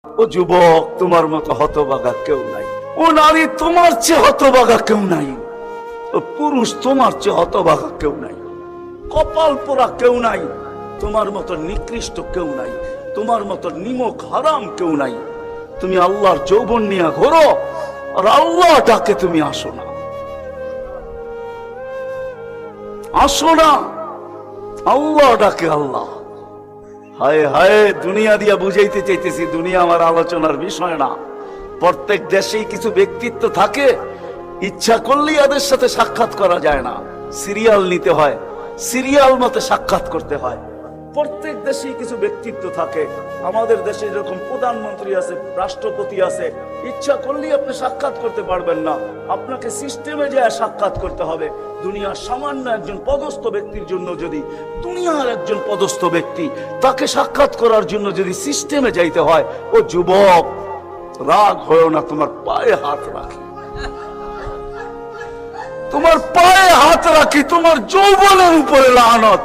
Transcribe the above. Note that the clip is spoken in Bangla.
ও যুবক, তোমার মতো হতভাগা কেউ নাই। ও নারী, তোমার চেয়ে হতভাগা কেউ নাই। ও পুরুষ, তোমার চেয়ে হতভাগা কেউ নাই। কপাল পোড়া কেউ নাই। তোমার মতো নিকৃষ্ট কেউ নাই। তোমার মতো নিমক হারাম কেউ নাই। তুমি আল্লাহর যৌবন নিয়ে ঘোরো, আর আল্লাহ ডাকে তুমি আসো না। আসো না, আল্লাহ ডাকে আল্লাহ। হায় হায়, দুনিয়া দিয়া বুঝাইতে চাইতেছি, দুনিয়া আমার আলোচনার বিষয় না। প্রত্যেক দেশেই কিছু ব্যক্তিত্ব থাকে, ইচ্ছা করলেই এদের সাথে সাক্ষাৎ করা যায় না, সিরিয়াল নিতে হয়, সিরিয়াল মতে সাক্ষাৎ করতে হয়। প্রত্যেক দেশেই কিছু ব্যক্তিত্ব থাকে। আমাদের দেশে যেরকম প্রধানমন্ত্রী আছে, রাষ্ট্রপতি আছে, ইচ্ছা করলেই আপনি সাক্ষাৎ করতে পারবেন না, আপনাকে সিস্টেমে যায় সাক্ষাৎ করতে হবে। দুনিয়ার সামান্য একজন পদস্থ ব্যক্তির জন্য, যদি দুনিয়ার একজন পদস্থ ব্যক্তি, তাকে সাক্ষাৎ করার জন্য যদি সিস্টেমে যাইতে হয়, ও যুবক, রাগ হয় না, তোমার পায়ে হাত রাখি, তোমার পায়ে হাত রাখি, তোমার যৌবনের উপরে লানত।